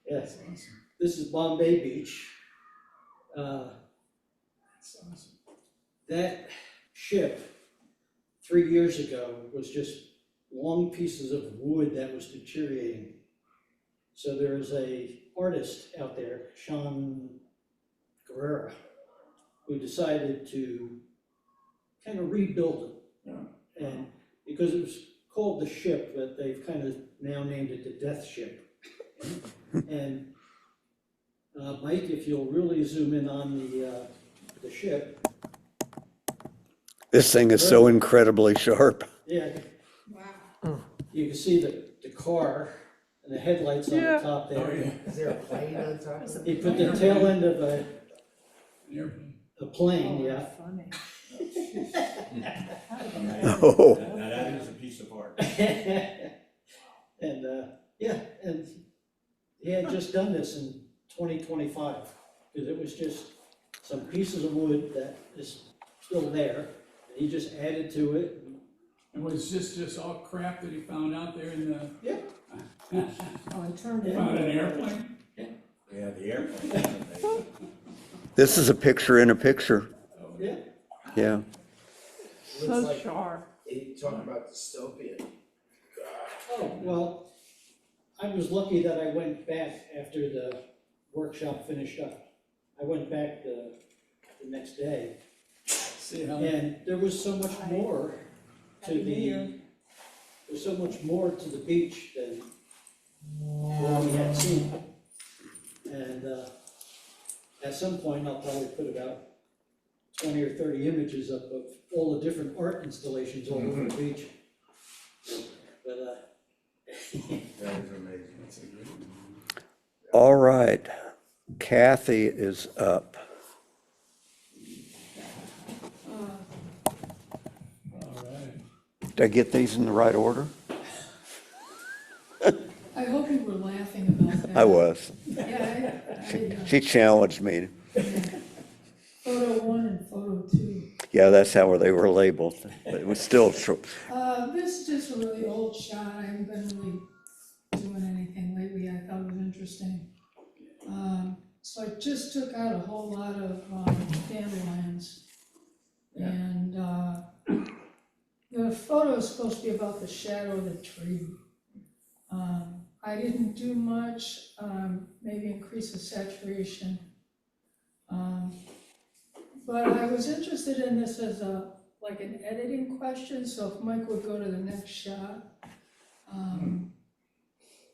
Yes, Awesome. this is Bombay Beach. That's awesome. That ship, 3 years ago, was just long pieces of wood that was deteriorating. So there's a artist out there, Sean Guerrera, who decided to kind of rebuild it. Yeah. And because it was called the ship, but they've kind of now named it the Death Ship. And Mike, if you'll really zoom in on the ship. This thing is so incredibly sharp. Yeah, Wow. you can see the car and the headlights on the Yeah. top there. Oh, yeah. Is there a plane on top of He it? put the tail end of An airplane. a plane, yeah. Funny. Oh, Now that is a piece of art. had just done this in 2025, because it was just some pieces of wood that is still there, and he just added to it. And was this just all crap that he found out there in the? Yeah. Oh, and turned it. Found an airplane? Yeah, the airplane. This is a picture in a picture, Yeah. yeah. So Looks like sharp. they talk about dystopian. Oh, well, I was lucky that I went back after the workshop finished up. I went back the next day, See how? and there was so much more to there's so much more to the beach than what we had seen. And, at some point, I'll probably put about 20 or 30 images up of all the different art installations all over the beach. But, That is amazing. All right, Kathy is up. All right. Did I get these in the right order? I hope you were laughing about that. I was. Yeah, She challenged me. photo 1 and photo 2. Yeah, that's how they were labeled. But it was still true. This is just a really old shot. I haven't been really doing anything lately. I thought it was interesting. So I just took out a whole lot of dandelions. And the photo is supposed to be about the shadow of the tree. I didn't do much, maybe increase the saturation. But I was interested in this as like an editing question, so if Mike would go to the next shot.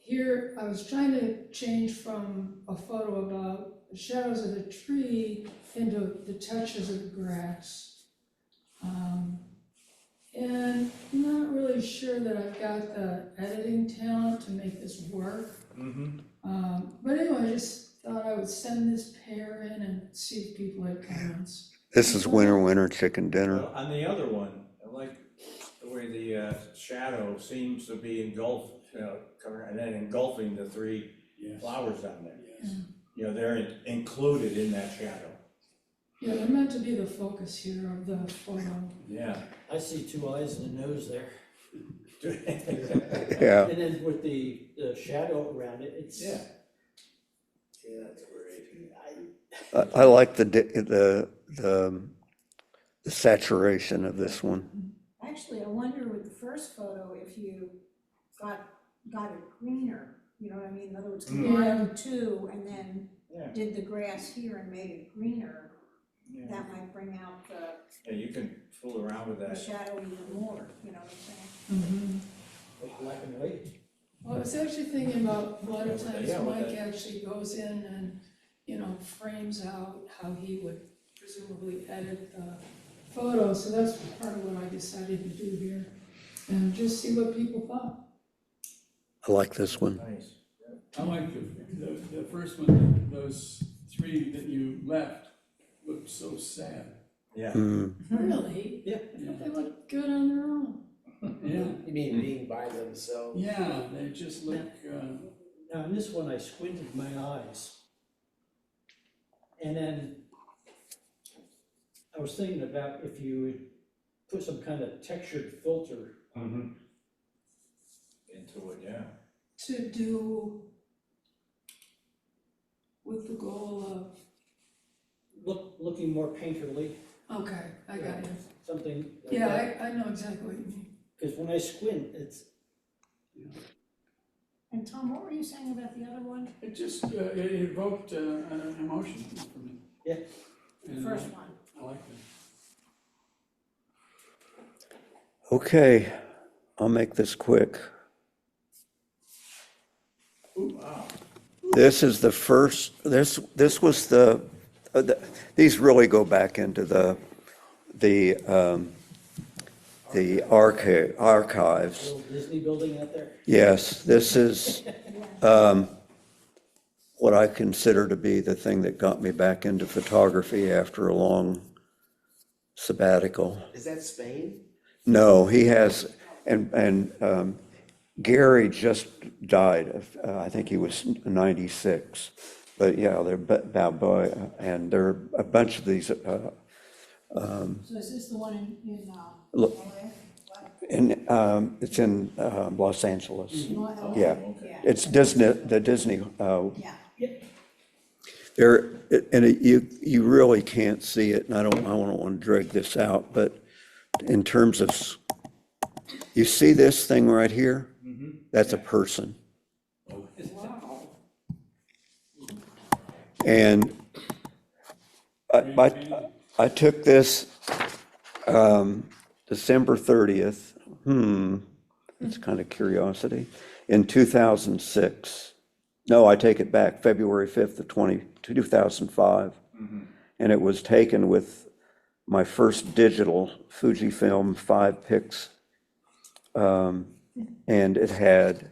Here, I was trying to change from a photo about the shadows of the tree into the touches of the grass. And I'm not really sure that I've got the editing talent to make this work. But anyway, I just thought I would send this pair in and see if people had comments. This is winter chicken dinner. Well, on the other one, I like the way the shadow seems to be engulfed, covering, and then engulfing the three Yes. flowers down there. Yes. You know, they're included in that shadow. Yeah, they're meant to be the focus here of the photo. Yeah. I see two eyes and a nose there. Yeah, And then with the shadow around it, it's. Yeah. Yeah, that's great. I like the saturation of this one. Actually, I wonder with the first photo, if you got it greener, you know what I mean? In other words, combined the two and then Yeah. did the grass here and made it greener, Yeah. that might bring out Yeah, you can fool around with the that. shadow even more, you know what I'm saying? Mm-hmm. Like black and white. Well, I was actually thinking about a lot of Yeah, times with Mike that. actually goes in and, frames out how he would presumably edit the photo. So that's part of what I decided to do here and just see what people thought. I like this one. Nice. I like the first one, those three that you left looked so sad. Yeah. Mm. Really? Yeah. They look good on their own. Yeah, You mean being by themselves? yeah, they just look, Now, in this one, I squinted my eyes. And then I was thinking about if you would put some kind of textured filter. Mm-hmm. Into it, yeah. To do with the goal Looking more painterly, of, okay, I got you. something like Yeah, that. I know exactly what you mean. Because when I squint, it's, And Tom, what were you saying about the other one? it just, it evoked an emotion for me. Yeah. The And, first one? I like it. Okay, I'll make this quick. Ooh, wow. This is the first, this was these really go back into the archives. little Disney building out there. Yes, this is what I consider to be the thing that got me back into photography after a long sabbatical. Is that Spain? No, he has, and Gary just died, I think he was 96. But yeah, they're Balboa, and there are a bunch of these. So is this the one in Look. LA? It's in Los Angeles. LA? Yeah, it's Disney, the Disney. Yeah. There, you really can't see it, and I don't want to drag this out, but in terms of, you see this thing right here? That's a person. And I took this December 30th, it's kind of curiosity, in 2006. No, I take it back, February 5th of 2005. And it was taken with my first digital Fujifilm 5 pics. And it had,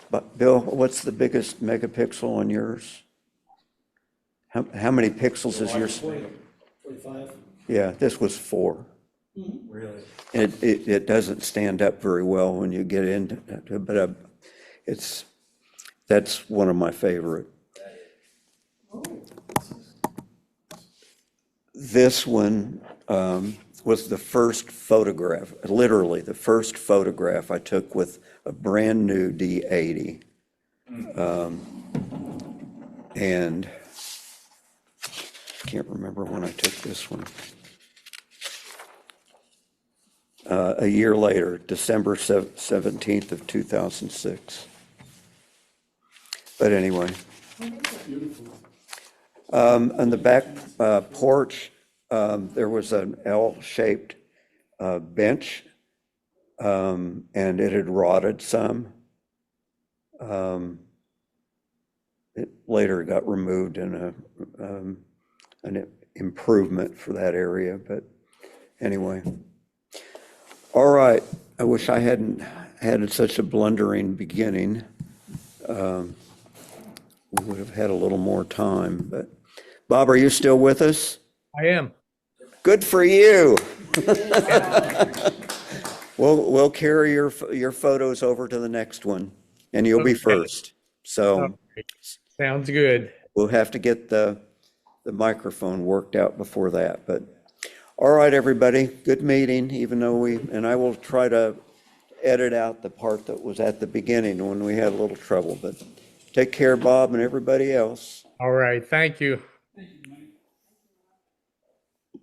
but Bill, what's the biggest megapixel on yours? How many pixels is yours? 45. Yeah, this was 4. Really? It doesn't stand up very well when you get into it, but that's one of my favorite. This one was the first photograph, literally the first photograph I took with a brand new D80. And I can't remember when I took this one. A year later, December 17th of 2006. But anyway. On the back porch, there was an L-shaped bench, and it had rotted some. It later got removed in an improvement for that area, but anyway. All right, I wish I hadn't had such a blundering beginning. We would have had a little more time, but Bob, are you still with us? I am. Good for you. We'll carry your photos over to the next one, and you'll be Okay. first. So Okay. Sounds good. we'll have to get the microphone worked out before that, but all right, everybody, good meeting, even though and I will try to edit out the part that was at the beginning when we had a little trouble, but take care, Bob, and everybody else. All right. Thank you.